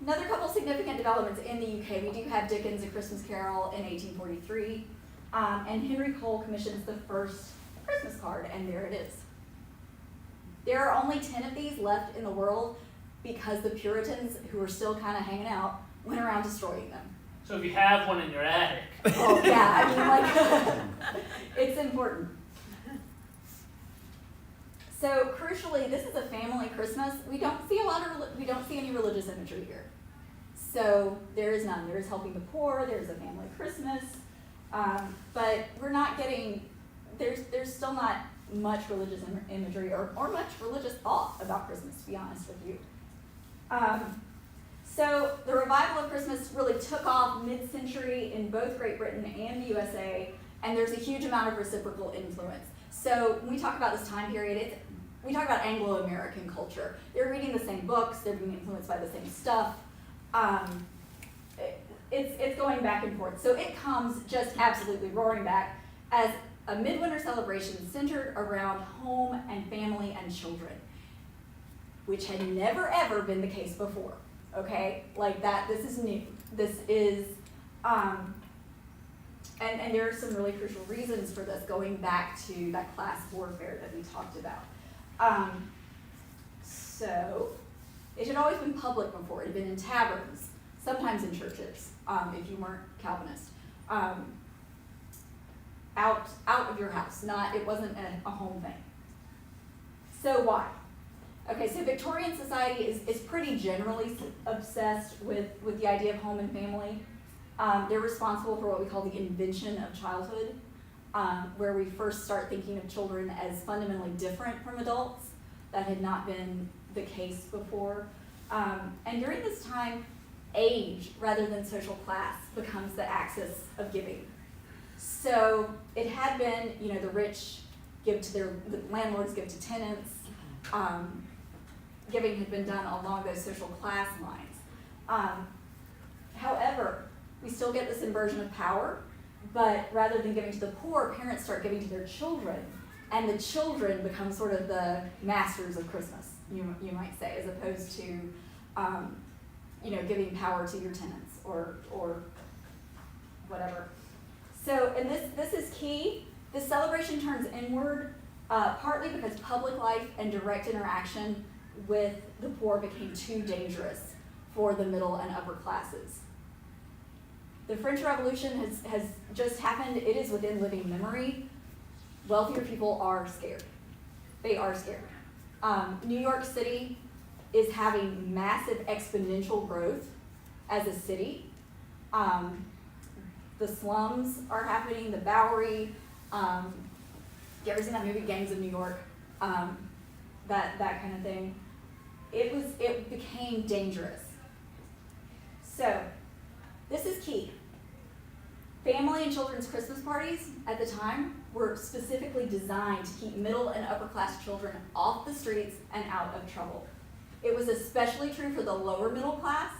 Another couple significant developments in the UK. We do have Dickens' A Christmas Carol in 1843, and Henry Cole commissions the first Christmas card, and there it is. There are only 10 of these left in the world because the Puritans, who were still kind of hanging out, went around destroying them. So if you have one in your attic. Oh yeah, I mean, like, it's important. So crucially, this is a family Christmas. We don't see any religious imagery here. So there is none. There is helping the poor. There's a family Christmas, but we're not getting. There's still not much religious imagery or much religious thought about Christmas, to be honest with you. So the revival of Christmas really took off mid-century in both Great Britain and the USA, and there's a huge amount of reciprocal influence. So when we talk about this time period, we talk about Anglo-American culture. They're reading the same books, they're being influenced by the same stuff. It's going back and forth. So it comes just absolutely roaring back as a midwinter celebration centered around home and family and children, which had never ever been the case before. Okay, like that, this is new. This is, and there are some really crucial reasons for this, going back to that class warfare that we talked about. So, it had always been public before. It had been in taverns, sometimes in churches, if you weren't Calvinist. Out of your house, it wasn't a home thing. So why? Okay, so Victorian society is pretty generally obsessed with the idea of home and family. They're responsible for what we call the invention of childhood, where we first start thinking of children as fundamentally different from adults. That had not been the case before. And during this time, age rather than social class becomes the axis of giving. So it had been, the rich give to the landlords give to tenants. Giving had been done along those social class lines. However, we still get this inversion of power, but rather than giving to the poor, parents start giving to their children, and the children become sort of the masters of Christmas, you might say, as opposed to, giving power to your tenants or whatever. So, and this is key. This celebration turns inward, partly because public life and direct interaction with the poor became too dangerous for the middle and upper classes. The French Revolution has just happened. It is within living memory. Wealthier people are scared. They are scared. New York City is having massive exponential growth as a city. The slums are happening, the Bowery. You ever seen that movie, Gangs of New York? That kind of thing. It became dangerous. So, this is key. Family and children's Christmas parties at the time were specifically designed to keep middle and upper class children off the streets and out of trouble. It was especially true for the lower middle class,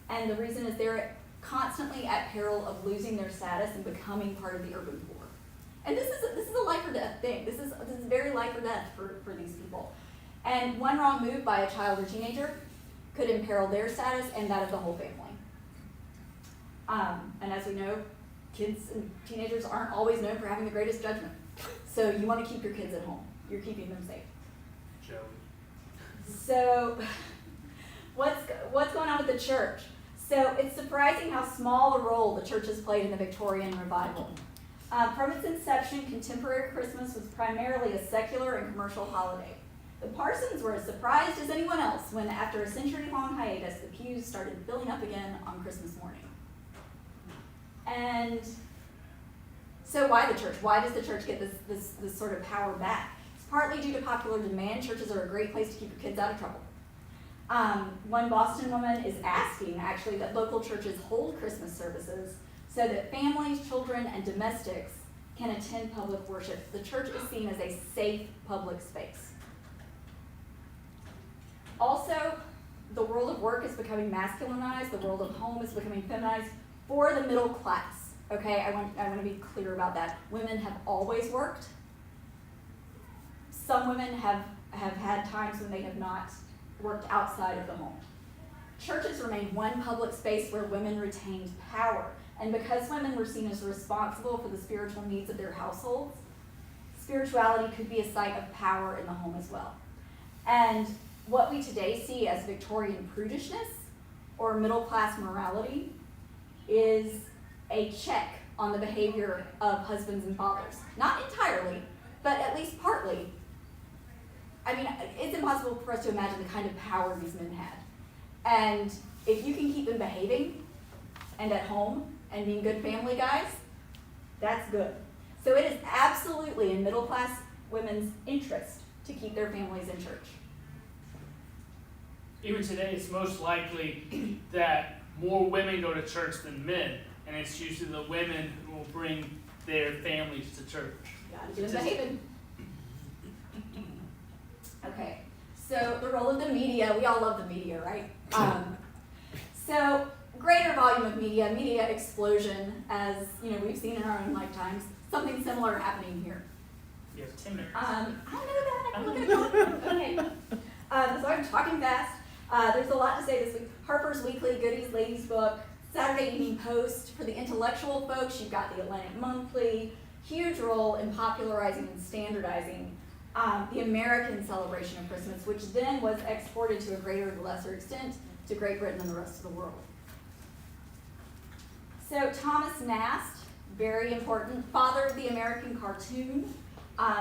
and the reason is they're constantly at peril of losing their status and becoming part of the urban poor. And this is a life or death thing. This is very life or death for these people. And one wrong move by a child or teenager could imperil their status and that of the whole family. And as we know, kids and teenagers aren't always known for having the greatest judgment. So you want to keep your kids at home. You're keeping them safe. Joey. So what's going on with the church? So it's surprising how small a role the church has played in the Victorian revival. From its inception, contemporary Christmas was primarily a secular and commercial holiday. The parsons were as surprised as anyone else when, after a century-long hiatus, the pews started filling up again on Christmas morning. And so why the church? Why does the church get this sort of power back? It's partly due to popular demand. Churches are a great place to keep your kids out of trouble. One Boston woman is asking, actually, that local churches hold Christmas services so that families, children, and domestics can attend public worship. The church is seen as a safe public space. Also, the world of work is becoming masculinized, the world of home is becoming feminized for the middle class. Okay, I want to be clear about that. Women have always worked. Some women have had times when they have not worked outside of the home. Churches remained one public space where women retained power. And because women were seen as responsible for the spiritual needs of their households, spirituality could be a site of power in the home as well. And what we today see as Victorian prudishness or middle class morality is a check on the behavior of husbands and fathers. Not entirely, but at least partly. I mean, it's impossible for us to imagine the kind of power these men had. And if you can keep them behaving and at home and being good family guys, that's good. So it is absolutely in middle class women's interest to keep their families in church. Even today, it's most likely that more women go to church than men, and it's usually the women who will bring their families to church. Gotta get them behaving. Okay, so the role of the media, we all love the media, right? So greater volume of media explosion, as we've seen in our own lifetimes. Something similar happening here. You have 10 minutes. I know that. I can look at it. Okay. So I'm talking fast. There's a lot to say this week. Harper's Weekly, Goody's Ladies Book, Saturday Evening Post. For the intellectual folks, you've got the Atlantic Monthly. Huge role in popularizing and standardizing the American celebration of Christmas, which then was exported to a greater or lesser extent to Great Britain and the rest of the world. So Thomas Nast, very important, father of the American cartoon.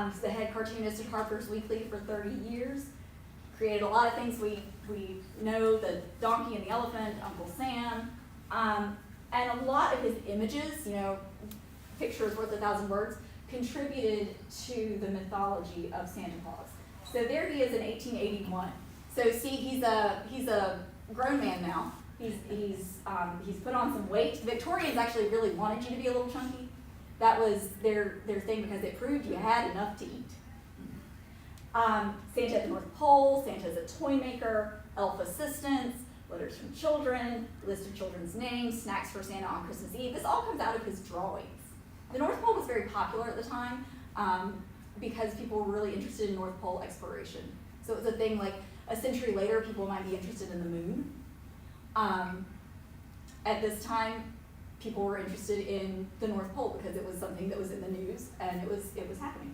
He's the head cartoonist at Harper's Weekly for 30 years. Created a lot of things we know, the donkey and the elephant, Uncle Sam. And a lot of his images, picture is worth 1,000 words, contributed to the mythology of Santa Claus. So there he is in 1881. So see, he's a grown man now. He's put on some weight. The Victorians actually really wanted you to be a little chunky. That was their thing because it proved you had enough to eat. Santa at the North Pole, Santa as a toy maker, elf assistants, letters from children, list of children's names, snacks for Santa on Christmas Eve. This all comes out of his drawings. The North Pole was very popular at the time because people were really interested in North Pole exploration. So it was a thing like a century later, people might be interested in the moon. At this time, people were interested in the North Pole because it was something that was in the news and it was happening.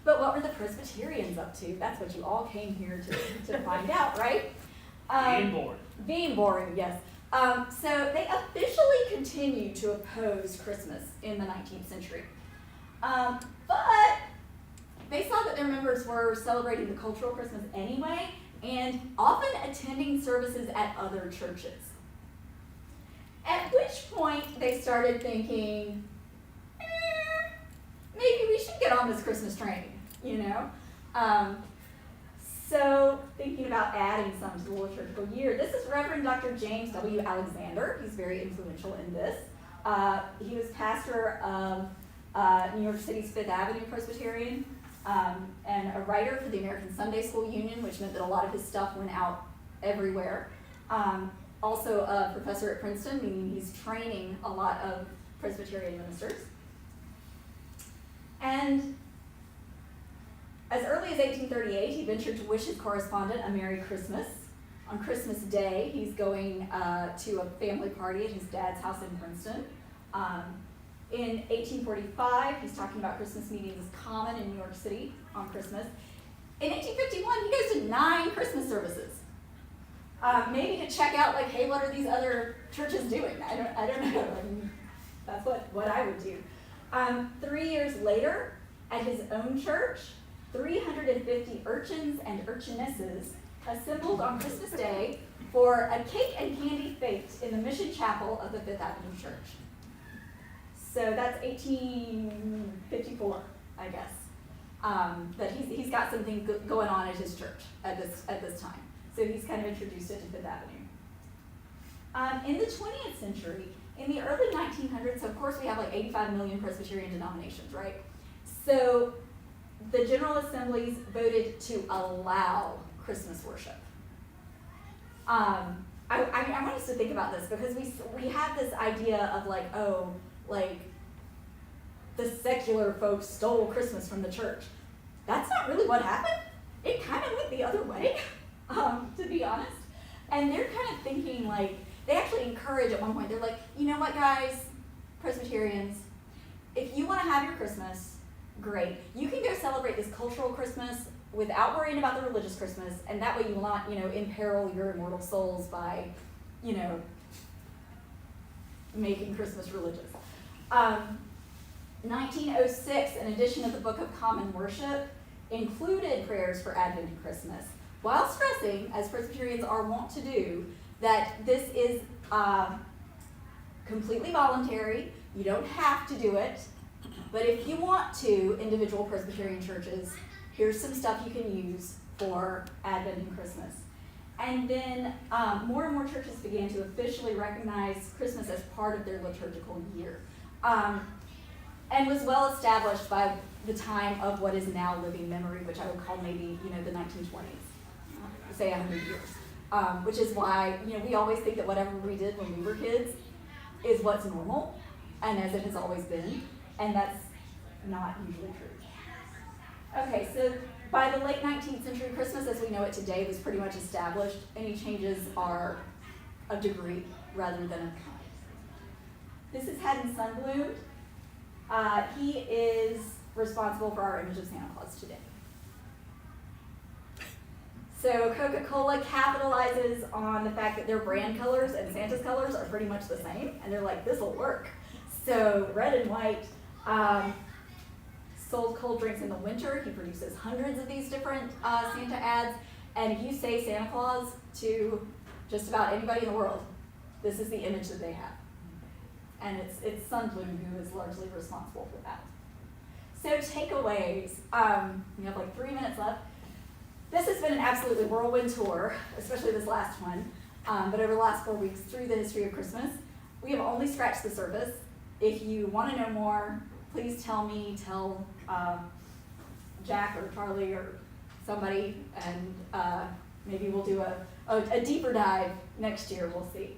But what were the Presbyterians up to? That's what you all came here to find out, right? Being bored. Being boring, yes. So they officially continued to oppose Christmas in the 19th century. But they saw that their members were celebrating the cultural Christmas anyway and often attending services at other churches. At which point they started thinking, maybe we should get on this Christmas train, So thinking about adding some to the liturgical year. This is Reverend Dr. James W. Alexander. He's very influential in this. He was pastor of New York City's Fifth Avenue Presbyterian and a writer for the American Sunday School Union, which meant that a lot of his stuff went out everywhere. Also a professor at Princeton, meaning he's training a lot of Presbyterian ministers. And as early as 1838, he ventured to wish his correspondent a Merry Christmas. On Christmas Day, he's going to a family party at his dad's house in Princeton. In 1845, he's talking about Christmas meetings as common in New York City on Christmas. In 1851, he goes to 9 Christmas services. Maybe to check out, hey, what are these other churches doing? I don't know. I mean, that's what I would do. 3 years later, at his own church, 350 urchins and urchinesses assembled on Christmas Day for a cake and candy fete in the Mission Chapel of the Fifth Avenue Church. So that's 1854, I guess. But he's got something going on at his church at this time. So he's kind of introduced it to Fifth Avenue. In the 20th century, in the early 1900s, of course we have 85 million Presbyterian denominations, right? So the General Assemblies voted to allow Christmas worship. I want us to think about this because we have this idea of like, oh, like the secular folks stole Christmas from the church. That's not really what happened. It kind of went the other way, to be honest. And they're kind of thinking like, they actually encourage at one point, they're like, you know what guys, Presbyterians, if you want to have your Christmas, great. You can go celebrate this cultural Christmas without worrying about the religious Christmas, and that way you will not, imperil your immortal souls by, making Christmas religious. 1906, an edition of the Book of Common Worship included prayers for Advent and Christmas, while stressing, as Presbyterians are wont to do, that this is completely voluntary. You don't have to do it, but if you want to, individual Presbyterian churches, here's some stuff you can use for Advent and Christmas. And then more and more churches began to officially recognize Christmas as part of their liturgical year. And was well established by the time of what is now living memory, which I would call maybe, the 1920s, say 100 years. Which is why, we always think that whatever we did when we were kids is what's normal, and as it has always been, and that's not usually true. Okay, so by the late 19th century, Christmas as we know it today was pretty much established. Any changes are of degree rather than of kind. This is Haddon Sundblom. He is responsible for our image of Santa Claus today. So Coca-Cola capitalizes on the fact that their brand colors and Santa's colors are pretty much the same, and they're like, this will work. So red and white, sold cold drinks in the winter. He produces hundreds of these different Santa ads, and if you say Santa Claus to just about anybody in the world, this is the image that they have. And it's Sundblom who is largely responsible for that. So takeaways, we have like 3 minutes left. This has been an absolutely whirlwind tour, especially this last one, but over the last 4 weeks through the history of Christmas. We have only scratched the surface. If you want to know more, please tell Jack or Charlie or somebody, and maybe we'll do a deeper dive next year, we'll see.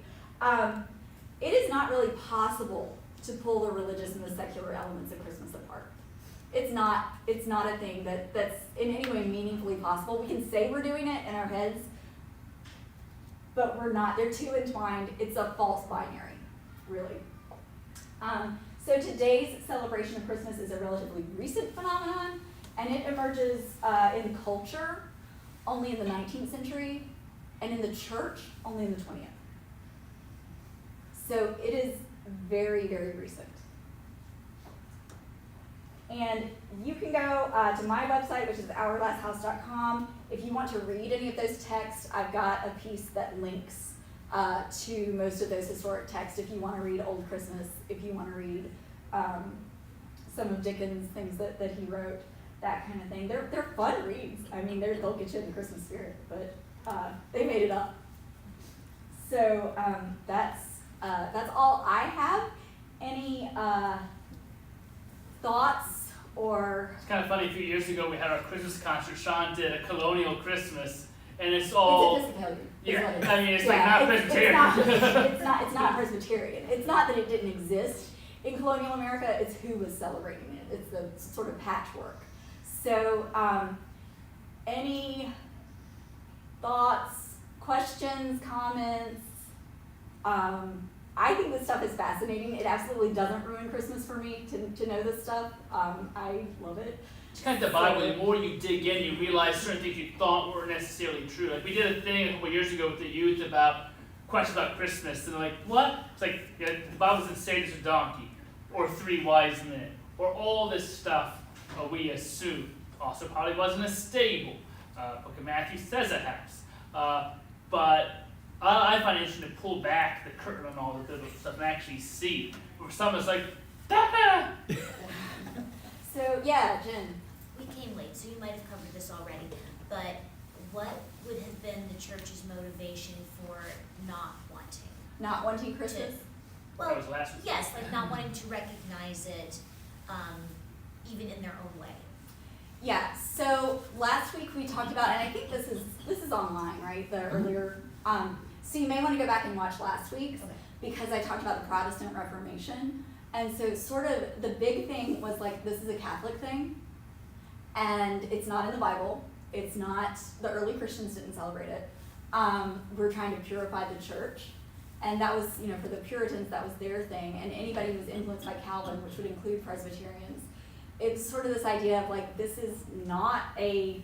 It is not really possible to pull the religious and the secular elements of Christmas apart. It's not a thing that's in any way meaningfully possible. We can say we're doing it in our heads, but we're not. They're too entwined. It's a false binary, really. So today's celebration of Christmas is a relatively recent phenomenon, and it emerges in culture only in the 19th century, and in the church only in the 20th. So it is very, very recent. And you can go to my website, which is ourlasthouse.com. If you want to read any of those texts, I've got a piece that links to most of those historic texts if you want to read Old Christmas, if you want to read some of Dickens' things that he wrote, that kind of thing. They're fun reads. I mean, they'll get you in the Christmas spirit, but they made it up. So that's all I have. Any thoughts or? It's kind of funny, a few years ago we had our Christmas concert. Sean did a colonial Christmas, and it's all. It's Episcopalian. Yeah, I mean, it's like not Presbyterian. It's not Presbyterian. It's not that it didn't exist in colonial America, it's who was celebrating it. It's the sort of patchwork. So, any thoughts, questions, comments? I think this stuff is fascinating. It absolutely doesn't ruin Christmas for me to know this stuff. I love it. It's kind of the Bible. The more you dig in, you realize certain things you thought weren't necessarily true. Like we did a thing a couple years ago with the youth about questions about Christmas, and they're like, "What?" It's like the Bible doesn't say there's a donkey, or 3 wise men, or all this stuff. We assume. Also, probably wasn't a stable. Book of Matthew says a house, but I find it interesting to pull back the curtain on all the biblical stuff and actually see. For some, it's like, "Ah!" So yeah, Jen. We came late, so you might have covered this already, but what would have been the church's motivation for not wanting? Not wanting Christmas? That was last week. Yes, like not wanting to recognize it, even in their own way. Yeah, so last week we talked about, and I think this is online, right? The earlier So you may want to go back and watch last week's, Okay. because I talked about the Protestant Reformation. And so sort of the big thing was like, this is a Catholic thing, and it's not in the Bible. It's not, the early Christians didn't celebrate it. We're trying to purify the church. And that was, you know, for the Puritans, that was their thing. And anybody who was influenced by Calvin, which would include Presbyterians, it's sort of this idea of like, this is not a